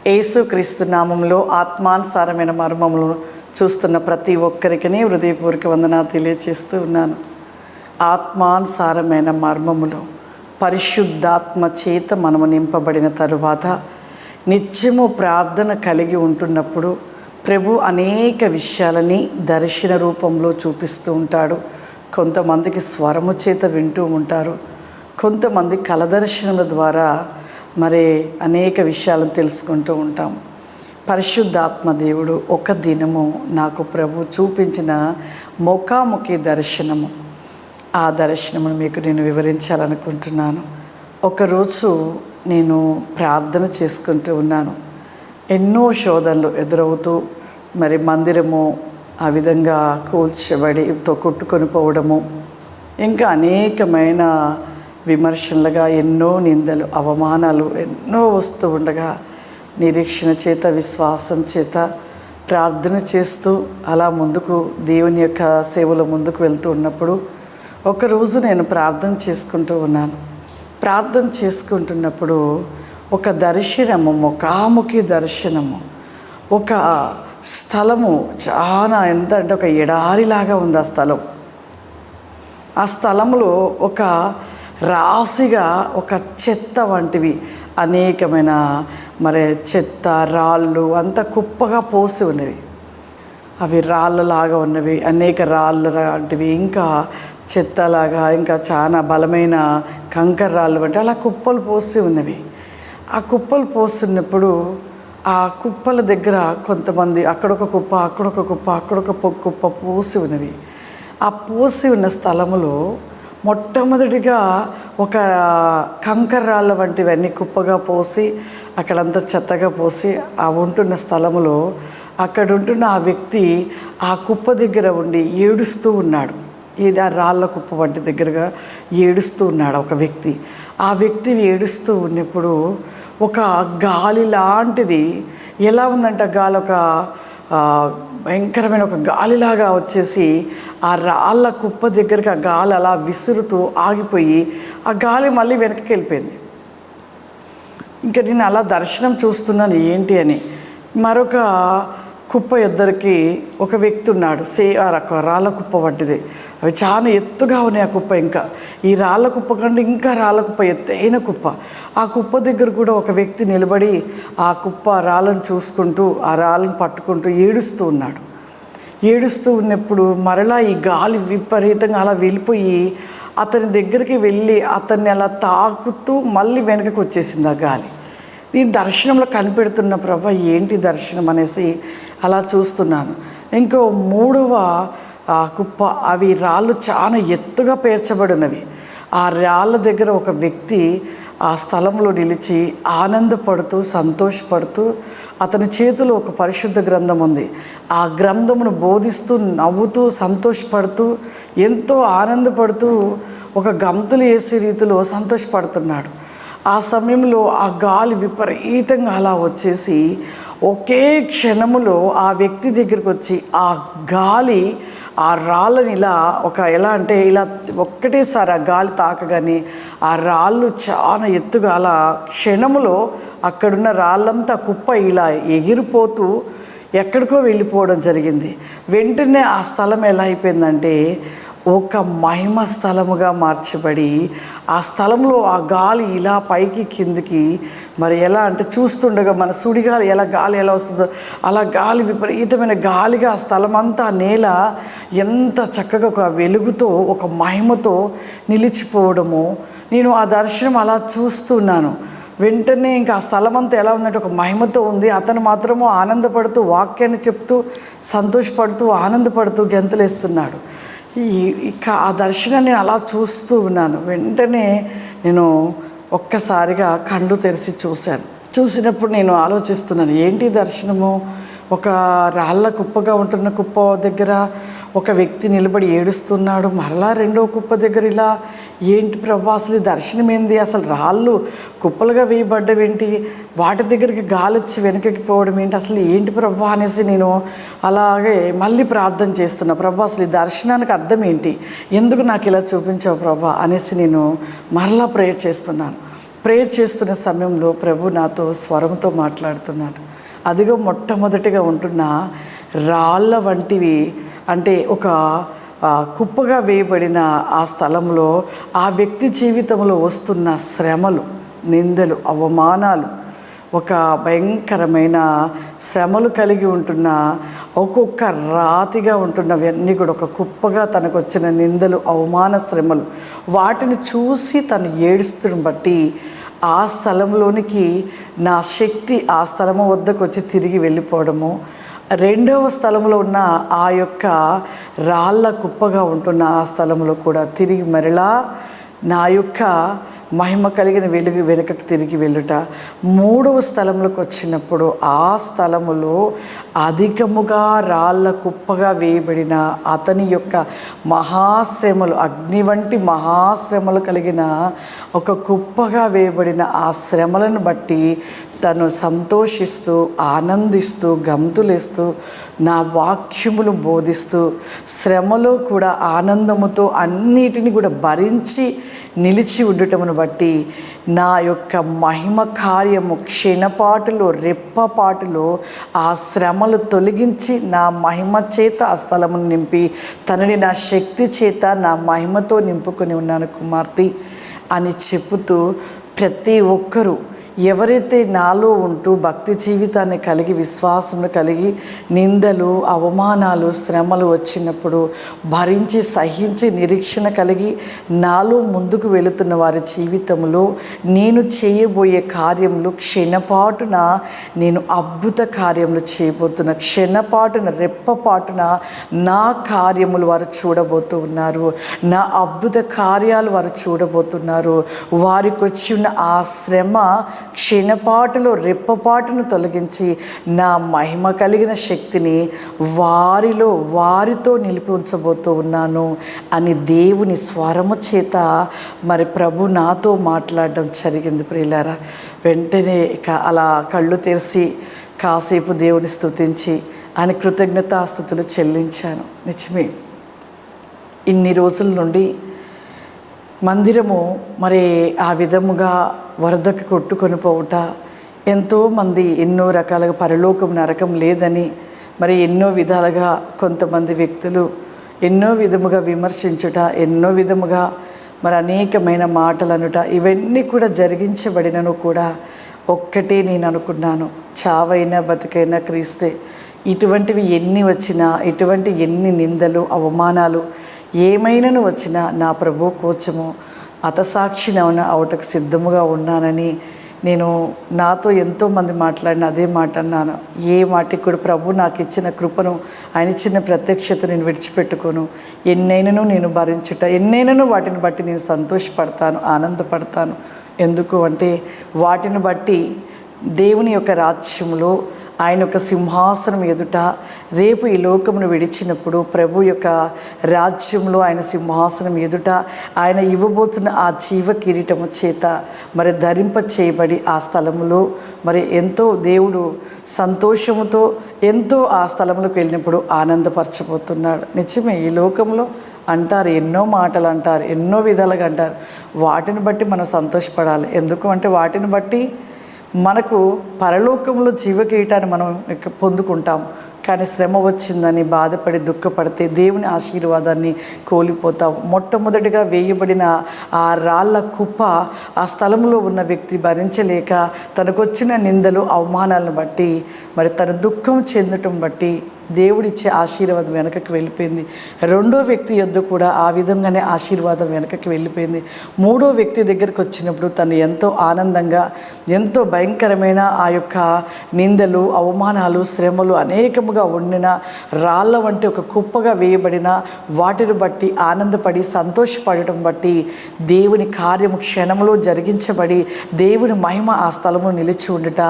యేసుక్రీస్తు నామములో ఆత్మానుసారమైన మర్మములను చూస్తున్న ప్రతి ఒక్కరికి హృదయపూర్వక వందనాలు తెలియచేస్తూ ఉన్నాను. ఆత్మానుసారమైన మర్మములో పరిశుద్ధాత్మ చేత మనము నింపబడిన తరువాత నిత్యము ప్రార్థన కలిగి ఉంటున్నప్పుడు ప్రభు అనేక విషయాలని దర్శన రూపంలో చూపిస్తూ ఉంటాడు. కొంతమందికి స్వరము చేత వింటూ ఉంటారు, కొంతమంది కలదర్శనముల ద్వారా మరి అనేక విషయాలను తెలుసుకుంటూ ఉంటాం. పరిశుద్ధాత్మ దేవుడు ఒక దినము నాకు ప్రభు చూపించిన ముఖాముఖి దర్శనము, ఆ దర్శనమును మీకు నేను వివరించాలనుకుంటున్నాను. ఒకరోజు నేను ప్రార్థన చేసుకుంటూ ఉన్నాను. ఎన్నో శోధనలు ఎదురవుతూ మరి మందిరము ఆ విధంగా కూల్చబడి కొట్టుకొని పోవడము, ఇంకా అనేకమైన విమర్శలుగా ఎన్నో నిందలు అవమానాలు ఎన్నో వస్తూ ఉండగా నిరీక్షణ చేత విశ్వాసం చేత ప్రార్థన చేస్తూ అలా ముందుకు దేవుని యొక్క సేవలో ముందుకు వెళ్తూ ఉన్నప్పుడు ఒకరోజు నేను ప్రార్థన చేసుకుంటూ ఉన్నాను. ప్రార్థన చేసుకుంటున్నప్పుడు ఒక దర్శనము, ముఖాముఖి దర్శనము, ఒక స్థలము చాలా ఎంత అంటే ఒక ఎడారిలాగా ఉంది ఆ స్థలం. ఆ స్థలంలో ఒక రాశిగా ఒక చెత్త వంటివి అనేకమైన మరి చెత్త రాళ్ళు అంత కుప్పగా పోసి ఉన్నవి. అవి రాళ్ళలాగా ఉన్నవి, అనేక రాళ్ళు లాంటివి, ఇంకా చెత్తలాగా, ఇంకా చాలా బలమైన కంకర రాళ్ళు అంటే అలా కుప్పలు పోసి ఉన్నవి. ఆ కుప్పలు పోస్తున్నప్పుడు ఆ కుప్పల దగ్గర కొంతమంది అక్కడొక కుప్ప, అక్కడొక కుప్ప, అక్కడొక కుప్ప పోసి ఉన్నవి. ఆ పోసి ఉన్న స్థలములో మొట్టమొదటిగా ఒక కంకర రాళ్ళ వంటివన్నీ కుప్పగా పోసి అక్కడంతా చెత్తగా పోసి ఆ ఉంటున్న స్థలములో అక్కడ ఉంటున్న ఆ వ్యక్తి ఆ కుప్ప దగ్గర ఉండి ఏడుస్తూ ఉన్నాడు. ఇది ఆ రాళ్ళ కుప్ప వంటి దగ్గరగా ఏడుస్తూ ఉన్నాడు ఒక వ్యక్తి. ఆ వ్యక్తి ఏడుస్తూ ఉన్నప్పుడు ఒక గాలి లాంటిది ఎలా ఉందంటే గాలి ఒక భయంకరమైన ఒక గాలిలాగా వచ్చేసి ఆ రాళ్ళ కుప్ప దగ్గరికి ఆ గాలి అలా విసురుతూ ఆగిపోయి ఆ గాలి మళ్ళీ వెనక్కి వెళ్ళిపోయింది. ఇంకా నేను అలా దర్శనం చూస్తున్నాను ఏంటి అని. మరొక కుప్ప ఎద్దరికి ఒక వ్యక్తి ఉన్నాడు, రాళ్ళ కుప్ప వంటిది. అవి చాలా ఎత్తుగా ఉన్నాయి ఆ కుప్ప. ఇంకా ఈ రాళ్ళ కుప్ప కంటే ఇంకా రాళ్ళ కుప్ప ఎత్తైన కుప్ప. ఆ కుప్ప దగ్గర కూడా ఒక వ్యక్తి నిలబడి ఆ కుప్ప రాళ్ళను చూసుకుంటూ ఆ రాళ్ళను పట్టుకుంటూ ఏడుస్తూ ఉన్నాడు. ఏడుస్తూ ఉన్నప్పుడు మరలా ఈ గాలి విపరీతంగా అలా వెళ్ళిపోయి అతని దగ్గరికి వెళ్ళి అతన్ని అలా తాకుతూ మళ్ళీ వెనకకు వచ్చేసింది ఆ గాలి. నేను దర్శనంలో కనిపెడుతున్న ప్రభా ఏంటి దర్శనం అనేసి అలా చూస్తున్నాను. ఇంకో మూడవ కుప్ప, అవి రాళ్ళు చాలా ఎత్తుగా పేర్చబడినవి. ఆ రాళ్ళ దగ్గర ఒక వ్యక్తి ఆ స్థలంలో నిలిచి ఆనందపడుతూ సంతోషపడుతూ, అతని చేతిలో ఒక పరిశుద్ధ గ్రంథం ఉంది. ఆ గ్రంథమును బోధిస్తూ నవ్వుతూ సంతోషపడుతూ ఎంతో ఆనందపడుతూ ఒక గంతులు వేసే రీతిలో సంతోషపడుతున్నాడు. ఆ సమయంలో ఆ గాలి విపరీతంగా అలా వచ్చేసి ఒకే క్షణములో ఆ వ్యక్తి దగ్గరికి వచ్చి ఆ గాలి ఆ రాళ్ళని ఇలా ఎలా అంటే ఇలా ఒక్కటేసారి ఆ గాలి తాకగానే ఆ రాళ్ళు చాలా ఎత్తుగా అలా క్షణములో అక్కడున్న రాళ్ళంతా కుప్ప ఇలా ఎగిరిపోతూ ఎక్కడికో వెళ్ళిపోవడం జరిగింది. వెంటనే ఆ స్థలం ఎలా అయిపోయిందంటే ఒక మహిమ స్థలముగా మార్చబడి ఆ స్థలంలో ఆ గాలి ఇలా పైకి కిందికి మరి ఎలా అంటే చూస్తుండగా మన సుడిగాలి గాలి ఎలా వస్తుందో అలా గాలి విపరీతమైన గాలిగా ఆ స్థలం అంతా నేల ఎంత చక్కగా ఒక వెలుగుతో ఒక మహిమతో నిలిచిపోవడము. నేను ఆ దర్శనం అలా చూస్తున్నాను. వెంటనే ఇంకా ఆ స్థలం అంతా ఎలా ఉందంటే ఒక మహిమతో ఉంది. అతను మాత్రము ఆనందపడుతూ వాక్యాన్ని చెప్తూ సంతోషపడుతూ ఆనందపడుతూ గెంతులేస్తున్నాడు. ఇక ఆ దర్శనాన్ని నేను అలా చూస్తూ ఉన్నాను. వెంటనే నేను ఒక్కసారిగా కళ్ళు తెరిచి చూశాను. చూసినప్పుడు నేను ఆలోచిస్తున్నాను ఏంటి దర్శనము. ఒక రాళ్ళ కుప్పగా ఉంటున్న కుప్ప దగ్గర ఒక వ్యక్తి నిలబడి ఏడుస్తున్నాడు. మరలా రెండో కుప్ప దగ్గర ఇలా ఏంటి ప్రభా అసలు ఈ దర్శనం ఏంది, అసలు రాళ్ళు కుప్పలుగా వేయబడ్డవేంటి, వాటి దగ్గరికి గాలి వచ్చి వెనకకి పోవడం ఏంటి, అసలు ఏంటి ప్రభా అనేసి నేను అలాగే మళ్ళీ ప్రార్థన చేస్తున్నా. ప్రభా అసలు ఈ దర్శనానికి అర్థం ఏంటి, ఎందుకు నాకు ఇలా చూపించావు ప్రభా అనేసి నేను మరలా ప్రేయర్ చేస్తున్నాను. ప్రేయర్ చేస్తున్న సమయంలో ప్రభు నాతో స్వరంతో మాట్లాడుతున్నాడు. అదిగో మొట్టమొదటిగా ఉంటున్న రాళ్ళ వంటివి, అంటే ఒక కుప్పగా వేయబడిన ఆ స్థలంలో ఆ వ్యక్తి జీవితంలో వస్తున్న శ్రమలు, నిందలు, అవమానాలు, ఒక భయంకరమైన శ్రమలు కలిగి ఉంటున్న ఒక్కొక్క రాతిగా ఉంటున్నవన్నీ కూడా ఒక కుప్పగా తనకు వచ్చిన నిందలు, అవమాన శ్రమలు, వాటిని చూసి తను ఏడుస్తుని బట్టి ఆ స్థలంలోనికి నా శక్తి ఆ స్థలము వద్దకు వచ్చి తిరిగి వెళ్ళిపోవడము, రెండవ స్థలంలో ఉన్న ఆ యొక్క రాళ్ళ కుప్పగా ఉంటున్న ఆ స్థలంలో కూడా తిరిగి మరలా నా యొక్క మహిమ కలిగిన వెలుగు వెనుకకు తిరిగి వెళ్ళుట, మూడవ స్థలంలోకి వచ్చినప్పుడు ఆ స్థలములో అధికముగా రాళ్ళ కుప్పగా వేయబడిన అతని యొక్క మహాశ్రమలు, అగ్ని వంటి మహాశ్రమలు కలిగిన ఒక కుప్పగా వేయబడిన ఆ శ్రమలను బట్టి తను సంతోషిస్తూ, ఆనందిస్తూ, గంతులేస్తూ, నా వాక్యములు బోధిస్తూ, శ్రమలో కూడా ఆనందముతో అన్నిటిని కూడా భరించి నిలిచి ఉండటమును బట్టి నా యొక్క మహిమ కార్యము క్షణపాటులో, రెప్పపాటులో ఆ శ్రమలు తొలగించి నా మహిమ చేత ఆ స్థలమును నింపి తనని నా శక్తి చేత నా మహిమతో నింపుకొని ఉన్నాను కుమార్తె అని చెబుతూ, ప్రతి ఒక్కరూ ఎవరైతే నాలో ఉంటూ భక్తి జీవితాన్ని కలిగి, విశ్వాసమును కలిగి, నిందలు, అవమానాలు, శ్రమలు వచ్చినప్పుడు భరించి సహించి నిరీక్షణ కలిగి నాలో ముందుకు వెళుతున్న వారి జీవితంలో నేను చేయబోయే కార్యములు క్షణపాటున నేను అద్భుత కార్యములు చేయబోతున్న, క్షణపాటున రెప్పపాటున నా కార్యములు వారు చూడబోతూ ఉన్నారు. నా అద్భుత కార్యాలు వారు చూడబోతున్నారు. వారికి వచ్చి ఉన్న ఆ శ్రమ క్షణపాటులో, రెప్పపాటును తొలగించి నా మహిమ కలిగిన శక్తిని వారితో నిలిపి ఉంచబోతూ ఉన్నాను అని దేవుని స్వరము చేత మరి ప్రభు నాతో మాట్లాడడం జరిగింది ప్రియులారా. వెంటనే ఇక అలా కళ్ళు తెరిచి కాసేపు దేవుని స్తుతించి ఆయన కృతజ్ఞతాస్తుతులు చెల్లించాను. నిజమే, ఇన్ని రోజుల నుండి మందిరము మరి ఆ విధముగా వరదకు కొట్టుకొని పోవుట, ఎంతోమంది ఎన్నో రకాలుగా పరలోకం నరకం లేదని మరి ఎన్నో విధాలుగా కొంతమంది వ్యక్తులు ఎన్నో విధముగా విమర్శించుట, ఎన్నో విధముగా మరి అనేకమైన మాటలు అనుట, ఇవన్నీ కూడా జరిగించబడినను కూడా ఒక్కటే నేను అనుకున్నాను, చావైనా బతికైనా క్రీస్తే. ఇటువంటివి ఎన్ని వచ్చినా, ఇటువంటి ఎన్ని నిందలు, అవమానాలు ఏమైనాను వచ్చినా నా ప్రభు కోసము హతసాక్షినవున అవటకు సిద్ధముగా ఉన్నానని నేను నాతో ఎంతోమంది మాట్లాడిన అదే మాట అన్నాను. ఏ మాటికి కూడా ప్రభు నాకు ఇచ్చిన కృపను, ఆయన ఇచ్చిన ప్రత్యక్షత నేను విడిచిపెట్టుకోను. ఎన్నైనాను నేను భరించుట, ఎన్నైనాను వాటిని బట్టి నేను సంతోషపడతాను, ఆనందపడతాను. ఎందుకు అంటే వాటిని బట్టి దేవుని యొక్క రాజ్యములో, ఆయన యొక్క సింహాసనం ఎదుట రేపు ఈ లోకమును విడిచినప్పుడు ప్రభు యొక్క రాజ్యంలో ఆయన సింహాసనం ఎదుట ఆయన ఇవ్వబోతున్న ఆ జీవ కిరీటము చేత మరి ధరింప చేయబడి ఆ స్థలములో మరి ఎంతో దేవుడు సంతోషముతో ఎంతో ఆ స్థలంలోకి వెళ్ళినప్పుడు ఆనందపరచబోతున్నాడు. నిజమే, ఈ లోకంలో అంటారు, ఎన్నో మాటలు అంటారు, ఎన్నో విధాలుగా అంటారు. వాటిని బట్టి మనం సంతోషపడాలి. ఎందుకు అంటే వాటిని బట్టి మనకు పరలోకంలో జీవకిరీటాన్ని మనం పొందుకుంటాం. కానీ శ్రమ వచ్చిందని బాధపడి దుఃఖపడితే దేవుని ఆశీర్వాదాన్ని కోల్పోతాం. మొట్టమొదటిగా వేయబడిన ఆ రాళ్ళ కుప్ప ఆ స్థలంలో ఉన్న వ్యక్తి భరించలేక తనకొచ్చిన నిందలు, అవమానాలను బట్టి మరి తన దుఃఖం చెందటం బట్టి దేవుడిచ్చే ఆశీర్వాదం వెనకకి వెళ్ళిపోయింది. రెండో వ్యక్తి యొద్ద కూడా ఆ విధంగానే ఆశీర్వాదం వెనకకి వెళ్ళిపోయింది. మూడో వ్యక్తి దగ్గరికి వచ్చినప్పుడు తను ఎంతో ఆనందంగా, ఎంతో భయంకరమైన ఆ యొక్క నిందలు, అవమానాలు, శ్రమలు అనేకముగా ఉండిన రాళ్ళ వంటి ఒక కుప్పగా వేయబడిన వాటిని బట్టి ఆనందపడి సంతోషపడటం బట్టి దేవుని కార్యము క్షణంలో జరిగించబడి దేవుని మహిమ ఆ స్థలము నిలిచి ఉండుట,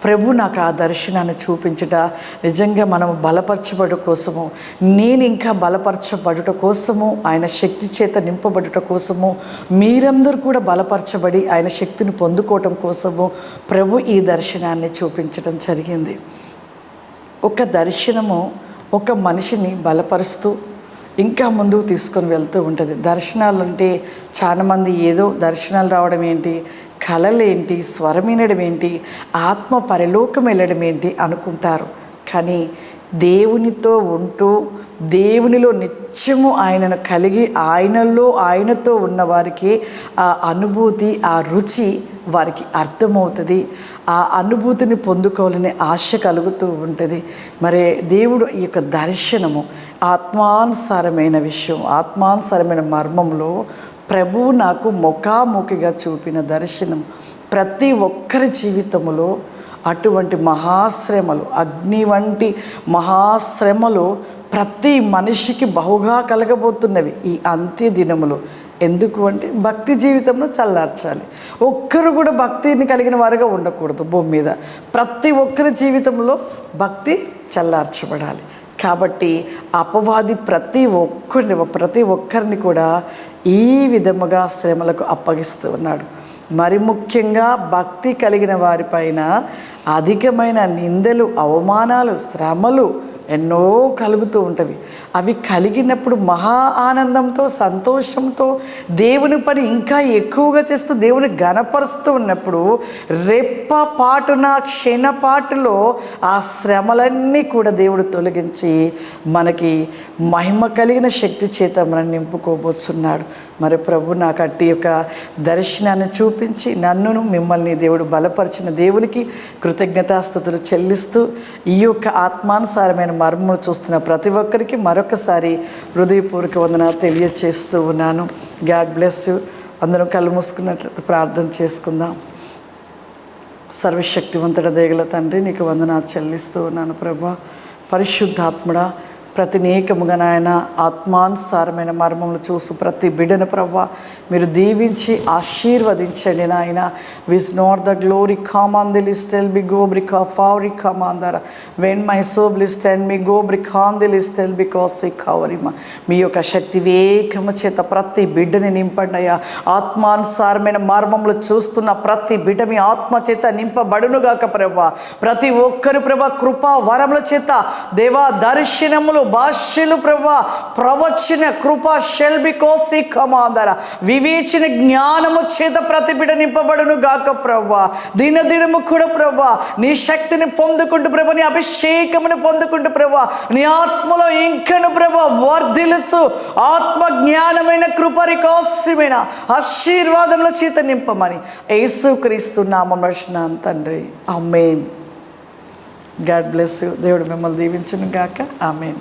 ప్రభు నాకు ఆ దర్శనాన్ని చూపించుట, నిజంగా మనము బలపరచబడు కోసము, నేను ఇంకా బలపరచబడుట కోసము, ఆయన శక్తి చేత నింపబడుట కోసము, మీరందరూ కూడా బలపరచబడి ఆయన శక్తిని పొందుకోవటం కోసము ప్రభు ఈ దర్శనాన్ని చూపించడం జరిగింది. ఒక దర్శనము ఒక మనిషిని బలపరుస్తూ ఇంకా ముందుకు తీసుకొని వెళ్తూ ఉంటుంది. దర్శనాలు అంటే చాలామంది ఏదో దర్శనాలు రావడం ఏంటి, కళలు ఏంటి, స్వరం వినడం ఏంటి, ఆత్మ పరలోకం వెళ్ళడం ఏంటి అనుకుంటారు. కానీ దేవునితో ఉంటూ దేవునిలో నిత్యము ఆయనను కలిగి ఆయనతో ఉన్న వారికి ఆ అనుభూతి, ఆ రుచి వారికి అర్థమవుతుంది. ఆ అనుభూతిని పొందుకోవాలనే ఆశ కలుగుతూ ఉంటుంది. మరి దేవుడు ఈ యొక్క దర్శనము ఆత్మానుసారమైన విషయం, ఆత్మానుసారమైన మర్మంలో ప్రభువు నాకు ముఖాముఖిగా చూపిన దర్శనం ప్రతి ఒక్కరి జీవితంలో అటువంటి మహాశ్రమలు, అగ్ని వంటి మహాశ్రమలు ప్రతి మనిషికి బహుగా కలగబోతున్నవి ఈ అంత్య దినములు. ఎందుకు అంటే భక్తి జీవితంలో చల్లార్చాలి. ఒక్కరు కూడా భక్తిని కలిగిన వారుగా ఉండకూడదు భూమి మీద. ప్రతి ఒక్కరి జీవితంలో భక్తి చల్లార్చబడాలి. కాబట్టి అపవాది ప్రతి ఒక్కరిని కూడా ఈ విధముగా శ్రమలకు అప్పగిస్తూ ఉన్నాడు. మరి ముఖ్యంగా భక్తి కలిగిన వారిపైన అధికమైన నిందలు, అవమానాలు, శ్రమలు ఎన్నో కలుగుతూ ఉంటవి. అవి కలిగినప్పుడు మహా ఆనందంతో, సంతోషంతో దేవుని పని ఇంకా ఎక్కువగా చేస్తూ దేవుని ఘనపరుస్తూ ఉన్నప్పుడు రెప్పపాటున క్షణపాటులో ఆ శ్రమలన్నీ కూడా దేవుడు తొలగించి మనకి మహిమ కలిగిన శక్తి చేత మనం నింపుకోబోతున్నాడు. మరి ప్రభు నాకు అట్టి యొక్క దర్శనాన్ని చూపించి నన్నును మిమ్మల్ని దేవుడు బలపరిచిన దేవునికి కృతజ్ఞతాస్తుతులు చెల్లిస్తూ ఈ యొక్క ఆత్మానుసారమైన మర్మము చూస్తున్న ప్రతి ఒక్కరికి మరొకసారి హృదయపూర్వక వందనాలు తెలియచేస్తూ ఉన్నాను. God bless you. అందరం కళ్ళు మూసుకున్నట్లయితే ప్రార్థన చేసుకుందాం. సర్వశక్తివంతుడ దయగల తండ్రి, నీకు వందనాలు చెల్లిస్తూ ఉన్నాను ప్రభా. పరిశుద్ధాత్ముడా, ప్రతినేకముగా నాయన ఆత్మానుసారమైన మర్మములు చూసు ప్రతి బిడ్డను ప్రభా మీరు దీవించి ఆశీర్వదించండి నాయన. విజ్ నాట్ ద glory come on the list ఎల్ బి గో బ్రిక్ ఆఫ్ అవరీ కమ్ ఆన్ దర వెన్ మై సోబ్ లిస్ట్ అండ్ మీ గో బ్రిక్ ఆన్ ది లిస్ట్ ఎల్ బికాస్ సిక్ అవరిమ. మీ యొక్క శక్తి వేగము చేత ప్రతి బిడ్డని నింపండి అయ్యా. ఆత్మానుసారమైన మర్మములు చూస్తున్న ప్రతి బిడ్డ మీ ఆత్మ చేత నింపబడునుగాక ప్రభా. ప్రతి ఒక్కరు ప్రభా కృపా వరముల చేత దేవా దర్శనములు, భాష్యలు ప్రభా, ప్రవచన కృపా షెల్బికోసి కమాందర వివేచన జ్ఞానము చేత ప్రతి బిడ్డ నింపబడును గాక ప్రభా. దినదినము కూడా ప్రభా నీ శక్తిని పొందుకుంటూ ప్రభా, నీ అభిషేకమును పొందుకుంటూ ప్రభా, నీ ఆత్మలో ఇంకను ప్రభా వర్ధిల్లుచు ఆత్మ జ్ఞానమైన కృపరికోసమైన ఆశీర్వాదముల చేత నింపమని యేసుక్రీస్తు నామమున తండ్రి, ఆమేన్. God bless you. దేవుడు మిమ్మల్ని దీవించును గాక. ఆమేన్.